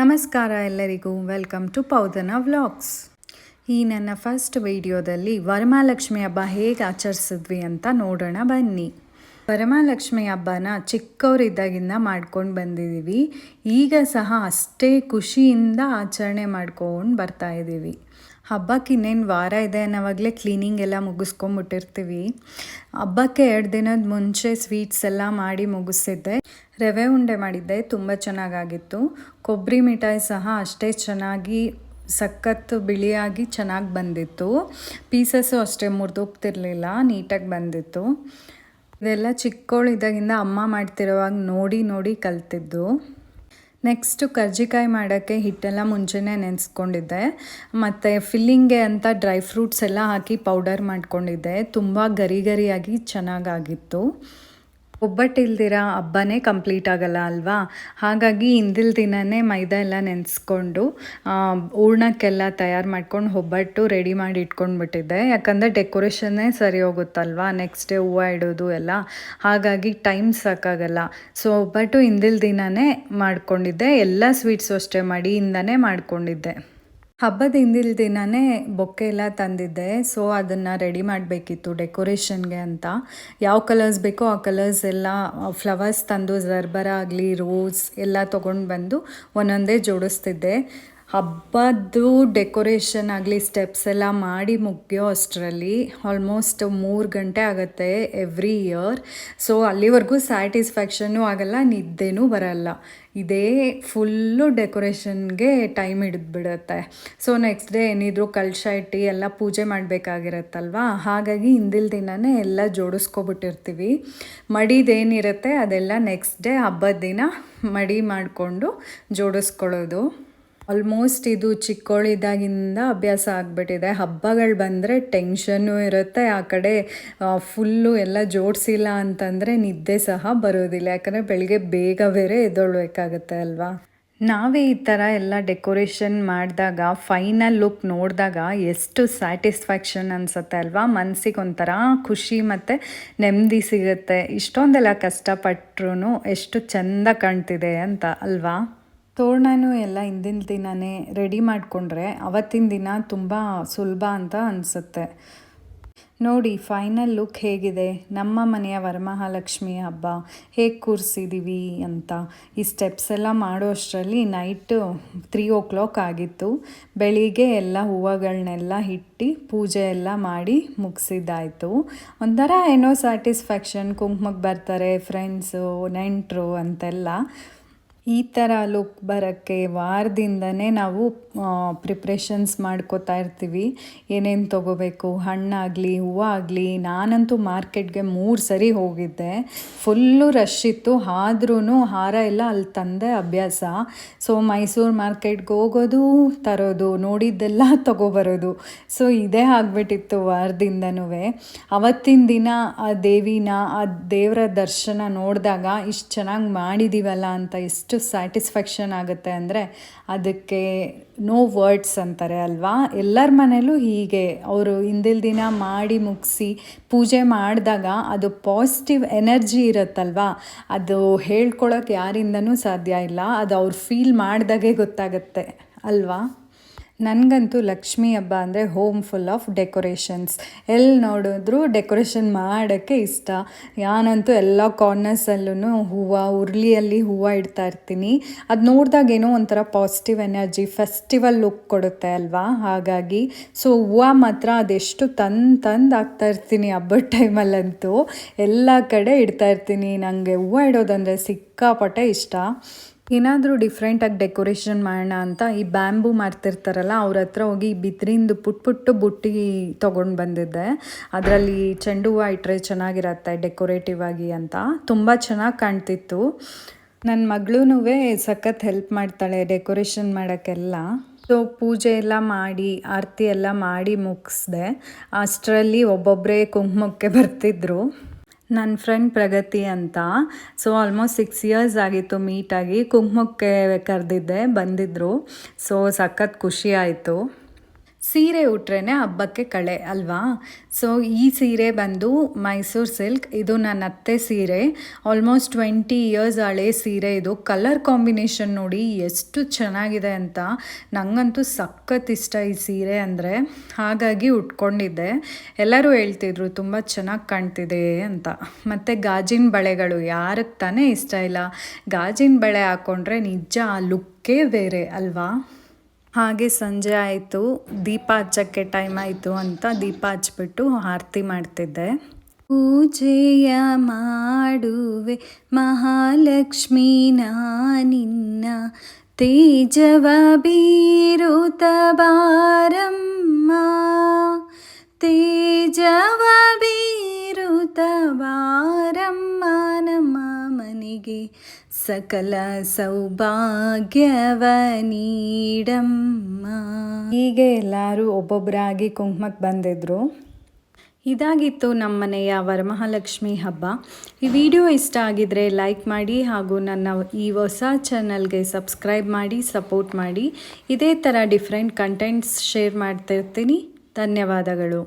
ನಮಸ್ಕಾರ ಎಲ್ಲರಿಗೂ, welcome to ಪೌದನ vlogs. ಈ ನನ್ನ ಫಸ್ಟ್ ವಿಡಿಯೋದಲ್ಲಿ ವರಮಹಾಲಕ್ಷ್ಮಿ ಹಬ್ಬ ಹೇಗೆ ಆಚರಿಸಿದ್ವಿ ಅಂತ ನೋಡೋಣ ಬನ್ನಿ. ವರಮಹಾಲಕ್ಷ್ಮಿ ಹಬ್ಬನ ಚಿಕ್ಕವರಿದ್ದಾಗಿಂದ ಮಾಡ್ಕೊಂಡು ಬಂದಿದ್ದೀವಿ. ಈಗ ಸಹ ಅಷ್ಟೇ ಖುಷಿಯಿಂದ ಆಚರಣೆ ಮಾಡ್ಕೊಂಡು ಬರ್ತಾಯಿದ್ದೀವಿ. ಹಬ್ಬಕ್ಕೆ ಇನ್ನೇನು ವಾರ ಇದೆ ಅನ್ನೋವಾಗಲೇ ಕ್ಲೀನಿಂಗ್ ಎಲ್ಲ ಮುಗಿಸ್ಕೊಂಬಿಟ್ಟಿರ್ತೀವಿ. ಹಬ್ಬಕ್ಕೆ 2 ದಿನದ ಮುಂಚೆ ಸ್ವೀಟ್ಸ್ ಎಲ್ಲ ಮಾಡಿ ಮುಗಿಸಿದ್ದೆ. ರವೆ ಉಂಡೆ ಮಾಡಿದ್ದೆ, ತುಂಬ ಚೆನ್ನಾಗಾಗಿತ್ತು. ಕೊಬ್ಬರಿ ಮಿಠಾಯಿ ಸಹ ಅಷ್ಟೇ ಚೆನ್ನಾಗಿ ಸಖತ್ತು ಬಿಳಿಯಾಗಿ ಚೆನ್ನಾಗಿ ಬಂದಿತ್ತು. ಪೀಸಸ್ಸು ಅಷ್ಟೇ ಮುರಿದೋಗ್ತಿರ್ಲಿಲ್ಲ, ನೀಟಾಗಿ ಬಂದಿತ್ತು. ಇದೆಲ್ಲ ಚಿಕ್ಕವಳಿದ್ದಾಗಿಂದ ಅಮ್ಮ ಮಾಡ್ತಿರೋವಾಗ ನೋಡಿ ಕಲ್ತಿದ್ದು. ನೆಕ್ಸ್ಟು ಕರ್ಜಿಕಾಯಿ ಮಾಡೋಕ್ಕೆ ಹಿಟ್ಟೆಲ್ಲ ಮುಂಚೆನೇ ನೆನೆಸ್ಕೊಂಡಿದ್ದೆ. ಮತ್ತು ಫಿಲ್ಲಿಂಗ್ಗೆ ಅಂತ ಡ್ರೈ ಫ್ರೂಟ್ಸ್ ಎಲ್ಲ ಹಾಕಿ ಪೌಡರ್ ಮಾಡ್ಕೊಂಡಿದ್ದೆ. ತುಂಬ ಗರಿಯಾಗಿ ಚೆನ್ನಾಗಾಗಿತ್ತು. ಒಬ್ಬಟ್ಟು ಇಲ್ದಿರ ಹಬ್ಬನೇ ಕಂಪ್ಲೀಟ್ ಆಗಲ್ಲ ಅಲ್ವಾ. ಹಾಗಾಗಿ ಹಿಂದಿನ ದಿನವೇ ಮೈದಾ ಎಲ್ಲ ನೆನೆಸ್ಕೊಂಡು ಹೂರ್ಣಕ್ಕೆಲ್ಲ ತಯಾರು ಮಾಡ್ಕೊಂಡು ಒಬ್ಬಟ್ಟು ರೆಡಿ ಮಾಡಿ ಇಟ್ಕೊಂಡ್ಬಿಟ್ಟಿದ್ದೆ. ಯಾಕಂದರೆ ಡೆಕೋರೇಷನ್ನೇ ಸರಿ ಹೋಗುತ್ತಲ್ವಾ, ನೆಕ್ಸ್ಟ್ ಡೇ ಹೂವು ಇಡೋದು ಎಲ್ಲ. ಹಾಗಾಗಿ ಟೈಮ್ ಸಾಕಾಗಲ್ಲ. ಸೊ ಒಬ್ಬಟ್ಟು ಹಿಂದಿನ ದಿನವೇ ಮಾಡ್ಕೊಂಡಿದ್ದೆ. ಎಲ್ಲ ಸ್ವೀಟ್ಸು ಅಷ್ಟೇ ಮಡಿಯಿಂದನೇ ಮಾಡ್ಕೊಂಡಿದ್ದೆ. ಹಬ್ಬದ ಹಿಂದಿನ ದಿನವೇ ಬೊಕ್ಕೆ ಎಲ್ಲ ತಂದಿದ್ದೆ. ಸೊ ಅದನ್ನು ರೆಡಿ ಮಾಡಬೇಕಿತ್ತು ಡೆಕೋರೇಷನ್ಗೆ ಅಂತ. ಯಾವ ಕಲರ್ಸ್ ಬೇಕೋ ಆ ಕಲರ್ಸ್ ಎಲ್ಲ ಫ್ಲವರ್ಸ್ ತಂದು ಜರ್ಬರ ಆಗಲಿ ರೋಸ್ ಎಲ್ಲ ತೊಗೊಂಡು ಬಂದು ಒಂದೊಂದೇ ಜೋಡಿಸ್ತಿದ್ದೆ. ಹಬ್ಬದ್ದು ಡೆಕೋರೇಷನ್ ಆಗಲಿ ಸ್ಟೆಪ್ಸ್ ಎಲ್ಲ ಮಾಡಿ ಮುಗಿಯೋ ಅಷ್ಟರಲ್ಲಿ ಆಲ್ಮೋಸ್ಟ್ 3 ಗಂಟೆ ಆಗುತ್ತೆ ಎವ್ರಿ ಇಯರ್. ಸೊ ಅಲ್ಲಿವರೆಗೂ ಸ್ಯಾಟಿಸ್ಫ್ಯಾಕ್ಷನ್ನೂ ಆಗಲ್ಲ, ನಿದ್ದೆನೂ ಬರಲ್ಲ. ಇದೇ ಫುಲ್ಲು ಡೆಕೋರೇಷನ್ಗೆ ಟೈಮ್ ಹಿಡಿದ್ಬಿಡುತ್ತೆ. ಸೊ ನೆಕ್ಸ್ಟ್ ಡೇ ಏನಿದ್ರು ಕಲಶ ಇಟ್ಟು ಎಲ್ಲ ಪೂಜೆ ಮಾಡಬೇಕಾಗಿರತ್ತಲ್ವ. ಹಾಗಾಗಿ ಹಿಂದಿನ ದಿನವೇ ಎಲ್ಲ ಜೋಡಿಸ್ಕೊಬಿಟ್ಟಿರ್ತೀವಿ. ಮಡಿದೇನಿರುತ್ತೆ ಅದೆಲ್ಲ ನೆಕ್ಸ್ಟ್ ಡೇ ಹಬ್ಬದ ದಿನ ಮಡಿ ಮಾಡಿಕೊಂಡು ಜೋಡಿಸ್ಕೊಳ್ಳೋದು. ಆಲ್ಮೋಸ್ಟ್ ಇದು ಚಿಕ್ಕವಳಿದ್ದಾಗಿಂದ ಅಭ್ಯಾಸ ಆಗಿಬಿಟ್ಟಿದೆ. ಹಬ್ಬಗಳು ಬಂದರೆ ಟೆನ್ಷನ್ನು ಇರುತ್ತೆ. ಆ ಕಡೆ ಫುಲ್ಲು ಎಲ್ಲ ಜೋಡಿಸಿಲ್ಲ ಅಂತಂದರೆ ನಿದ್ದೆ ಸಹ ಬರೋದಿಲ್ಲ. ಯಾಕಂದರೆ ಬೆಳಗ್ಗೆ ಬೇಗ ಬೇರೆ ಎದ್ದೇಳಬೇಕಾಗತ್ತೆ ಅಲ್ವಾ. ನಾವೇ ಈ ಥರ ಎಲ್ಲ ಡೆಕೋರೇಷನ್ ಮಾಡಿದಾಗ ಫೈನಲ್ ಲುಕ್ ನೋಡಿದಾಗ ಎಷ್ಟು ಸ್ಯಾಟಿಸ್ಫ್ಯಾಕ್ಷನ್ ಅನಿಸುತ್ತೆ ಅಲ್ವಾ. ಮನಸ್ಸಿಗೆ ಒಂಥರ ಖುಷಿ ಮತ್ತು ನೆಮ್ಮದಿ ಸಿಗುತ್ತೆ. ಇಷ್ಟೊಂದೆಲ್ಲ ಕಷ್ಟಪಟ್ಟರು ಎಷ್ಟು ಚೆಂದ ಕಾಣ್ತಿದೆ ಅಂತ ಅಲ್ವಾ. ತೋರಣನೂ ಎಲ್ಲ ಹಿಂದಿನ ದಿನವೇ ರೆಡಿ ಮಾಡಿಕೊಂಡ್ರೆ ಅವತ್ತಿನ ದಿನ ತುಂಬ ಸುಲಭ ಅಂತ ಅನಿಸುತ್ತೆ. ನೋಡಿ ಫೈನಲ್ ಲುಕ್ ಹೇಗಿದೆ. ನಮ್ಮ ಮನೆಯ ವರಮಹಾಲಕ್ಷ್ಮಿ ಹಬ್ಬ ಹೇಗೆ ಕೂರಿಸಿದ್ದೀವಿ ಅಂತ. ಈ ಸ್ಟೆಪ್ಸ್ ಎಲ್ಲ ಮಾಡೋ ಅಷ್ಟರಲ್ಲಿ ನೈಟು 3 ಆಗಿತ್ತು. ಬೆಳಿಗ್ಗೆ ಎಲ್ಲ ಹೂವುಗಳನ್ನೆಲ್ಲ ಇಟ್ಟು ಪೂಜೆ ಎಲ್ಲ ಮಾಡಿ ಮುಗಿಸಿದ್ದಾಯಿತು. ಒಂಥರ ಏನೋ ಸ್ಯಾಟಿಸ್ಫ್ಯಾಕ್ಷನ್. ಕುಂಕುಮಕ್ಕೆ ಬರ್ತಾರೆ ಫ್ರೆಂಡ್ಸು ನೆಂಟರು ಅಂತೆಲ್ಲ. ಈ ಥರ ಲುಕ್ ಬರೋಕ್ಕೆ ವಾರದಿಂದನೇ ನಾವು ಪ್ರಿಪ್ರೇಷನ್ಸ್ ಮಾಡ್ಕೋತಾ ಇರ್ತೀವಿ. ಏನೇನು ತೊಗೋಬೇಕು, ಹಣ್ಣಾಗಲಿ ಹೂವಾಗಲಿ. ನಾನಂತೂ ಮಾರ್ಕೆಟ್ಗೆ 3 ಸರಿ ಹೋಗಿದ್ದೆ. ಫುಲ್ಲು ರಶ್ ಇತ್ತು. ಆದ್ರೂ ಹಾರ ಎಲ್ಲ ಅಲ್ಲಿ ತಂದೆ ಅಭ್ಯಾಸ. ಸೊ ಮೈಸೂರು ಮಾರ್ಕೆಟ್ಗೆ ಹೋಗೋದು, ತರೋದು, ನೋಡಿದ್ದೆಲ್ಲ ತೊಗೊಬರೋದು. ಸೊ ಇದೇ ಆಗಿಬಿಟ್ಟಿತ್ತು ವಾರದಿಂದನೂ. ಅವತ್ತಿನ ದಿನ ಆ ದೇವಿನ, ಆ ದೇವರ ದರ್ಶನ ನೋಡಿದಾಗ ಇಷ್ಟು ಚೆನ್ನಾಗಿ ಮಾಡಿದ್ದೀವಲ್ಲ ಅಂತ ಎಷ್ಟು ಸ್ಯಾಟಿಸ್ಫ್ಯಾಕ್ಷನ್ ಆಗುತ್ತೆ ಅಂದರೆ ಅದಕ್ಕೆ ನೋ ವರ್ಡ್ಸ್ ಅಂತಾರೆ ಅಲ್ವಾ. ಎಲ್ಲರ ಮನೇಲೂ ಹೀಗೆ ಅವರು ಹಿಂದಿನ ದಿನ ಮಾಡಿ ಮುಗಿಸಿ ಪೂಜೆ ಮಾಡಿದಾಗ ಅದು ಪಾಸಿಟಿವ್ ಎನರ್ಜಿ ಇರುತ್ತಲ್ವ. ಅದು ಹೇಳ್ಕೊಳಕ್ಕೆ ಯಾರಿಂದನೂ ಸಾಧ್ಯ ಇಲ್ಲ. ಅದು ಅವ್ರು ಫೀಲ್ ಮಾಡಿದಾಗೆ ಗೊತ್ತಾಗುತ್ತೆ ಅಲ್ವಾ. ನನಗಂತೂ ಲಕ್ಷ್ಮೀ ಹಬ್ಬ ಅಂದರೆ ಹೋಮ್ ಫುಲ್ ಆಫ್ ಡೆಕೋರೇಷನ್ಸ್. ಎಲ್ಲಿ ನೋಡಿದ್ರು ಡೆಕೋರೇಷನ್ ಮಾಡೋಕ್ಕೆ ಇಷ್ಟ. ನಾನಂತೂ ಎಲ್ಲ ಕಾರ್ನರ್ಸಲ್ಲೂ ಹೂವು, ಉರುಳಿಯಲ್ಲಿ ಹೂವು ಇಡ್ತಾ ಇರ್ತೀನಿ. ಅದು ನೋಡಿದಾಗ ಏನೋ ಒಂಥರ ಪಾಸಿಟಿವ್ ಎನರ್ಜಿ, ಫೆಸ್ಟಿವಲ್ ಲುಕ್ ಕೊಡುತ್ತೆ ಅಲ್ವಾ. ಹಾಗಾಗಿ ಸೊ ಹೂವು ಮಾತ್ರ ಅದೆಷ್ಟು ತಂದು ಹಾಕ್ತಾ ಇರ್ತೀನಿ ಹಬ್ಬದ ಟೈಮಲ್ಲಂತೂ. ಎಲ್ಲ ಕಡೆ ಇಡ್ತಾ ಇರ್ತೀನಿ. ನನಗೆ ಹೂವು ಇಡೋದಂದರೆ ಸಿಕ್ಕಾಪಟ್ಟೆ ಇಷ್ಟ. ಏನಾದರೂ ಡಿಫ್ರೆಂಟಾಗಿ ಡೆಕೋರೇಷನ್ ಮಾಡೋಣ ಅಂತ ಈ ಬ್ಯಾಂಬೂ ಮಾಡ್ತಿರ್ತಾರಲ್ಲ ಅವ್ರ ಹತ್ರ ಹೋಗಿ ಬಿದ್ರಿಂದು ಪುಟ್ಟು ಬುಟ್ಟಿ ತೊಗೊಂಡು ಬಂದಿದ್ದೆ. ಅದರಲ್ಲಿ ಚೆಂಡು ಹೂವು ಇಟ್ಟರೆ ಚೆನ್ನಾಗಿರತ್ತೆ ಡೆಕೋರೇಟಿವ್ ಆಗಿ ಅಂತ. ತುಂಬ ಚೆನ್ನಾಗಿ ಕಾಣ್ತಿತ್ತು. ನನ್ನ ಮಗಳೂ ಸಖತ್ ಹೆಲ್ಪ್ ಮಾಡ್ತಾಳೆ ಡೆಕೋರೇಷನ್ ಮಾಡೋಕ್ಕೆಲ್ಲ. ಸೊ ಪೂಜೆ ಎಲ್ಲ ಮಾಡಿ ಆರತಿ ಎಲ್ಲ ಮಾಡಿ ಮುಗಿಸ್ದೆ. ಅಷ್ಟರಲ್ಲಿ ಒಬ್ಬೊಬ್ಬರೇ ಕುಂಕುಮಕ್ಕೆ ಬರ್ತಿದ್ರು. ನನ್ನ ಫ್ರೆಂಡ್ ಪ್ರಗತಿ ಅಂತ. ಸೊ ಆಲ್ಮೋಸ್ಟ್ 6 ಇಯರ್ಸ್ ಆಗಿತ್ತು ಮೀಟಾಗಿ. ಕುಂಕುಮಕ್ಕೆ ಕರೆದಿದ್ದೆ, ಬಂದಿದ್ದರು. ಸೊ ಸಖತ್ ಖುಷಿ ಆಯಿತು. ಸೀರೆ ಉಟ್ರೇ ಹಬ್ಬಕ್ಕೆ ಕಳೆ ಅಲ್ವಾ. ಸೊ ಈ ಸೀರೆ ಬಂದು ಮೈಸೂರು ಸಿಲ್ಕ್. ಇದು ನನ್ನ ಅತ್ತೆ ಸೀರೆ. ಆಲ್ಮೋಸ್ಟ್ 20 ಇಯರ್ಸ್ ಹಳೆ ಸೀರೆ ಇದು. ಕಲರ್ ಕಾಂಬಿನೇಷನ್ ನೋಡಿ ಎಷ್ಟು ಚೆನ್ನಾಗಿದೆ ಅಂತ. ನನಗಂತೂ ಸಖತ್ ಇಷ್ಟ ಈ ಸೀರೆ ಅಂದರೆ, ಹಾಗಾಗಿ ಉಟ್ಕೊಂಡಿದ್ದೆ. ಎಲ್ಲರೂ ಹೇಳ್ತಿದ್ರು ತುಂಬ ಚೆನ್ನಾಗಿ ಕಾಣ್ತಿದೆ ಅಂತ. ಮತ್ತು ಗಾಜಿನ ಬಳೆಗಳು ಯಾರಿಗೆ ತಾನೇ ಇಷ್ಟ ಇಲ್ಲ. ಗಾಜಿನ ಬಳೆ ಹಾಕ್ಕೊಂಡ್ರೆ ನಿಜ ಆ ಲುಕ್ಕೇ ಬೇರೆ ಅಲ್ವಾ. ಹಾಗೆ ಸಂಜೆ ಆಯಿತು, ದೀಪ ಹಚ್ಚಕ್ಕೆ ಟೈಮ್ ಆಯಿತು ಅಂತ ದೀಪ ಹಚ್ಬಿಟ್ಟು ಆರತಿ ಮಾಡ್ತಿದ್ದೆ. ಪೂಜೆಯ ಮಾಡುವೆ ಮಹಾಲಕ್ಷ್ಮೀ ನಿನ್ನ ತೇಜವ ಬೀರುತ ಬಾರಮ್ಮ, ತೇಜವ ಬೀರುತ ಬಾರಮ್ಮ ನಮ್ಮ ಮನೆಗೆ ಸಕಲ ಸೌಭಾಗ್ಯವ ನೀಡಮ್ಮ. ಹೀಗೆ ಎಲ್ಲರೂ ಒಬ್ಬೊಬ್ಬರಾಗಿ ಕುಂಕುಮಕ್ಕೆ ಬಂದಿದ್ರು. ಇದಾಗಿತ್ತು ನಮ್ಮ ಮನೆಯ ವರಮಹಾಲಕ್ಷ್ಮಿ ಹಬ್ಬ. ಈ ವಿಡಿಯೋ ಇಷ್ಟ ಆಗಿದ್ರೆ ಲೈಕ್ ಮಾಡಿ ಹಾಗೂ ನನ್ನ ಈ ಹೊಸ ಚಾನಲ್ಗೆ ಸಬ್ಸ್ಕ್ರೈಬ್ ಮಾಡಿ ಸಪೋರ್ಟ್ ಮಾಡಿ. ಇದೇ ಥರ ಡಿಫ್ರೆಂಟ್ ಕಂಟೆಂಟ್ಸ್ ಶೇರ್ ಮಾಡ್ತಿರ್ತೀನಿ. ಧನ್ಯವಾದಗಳು.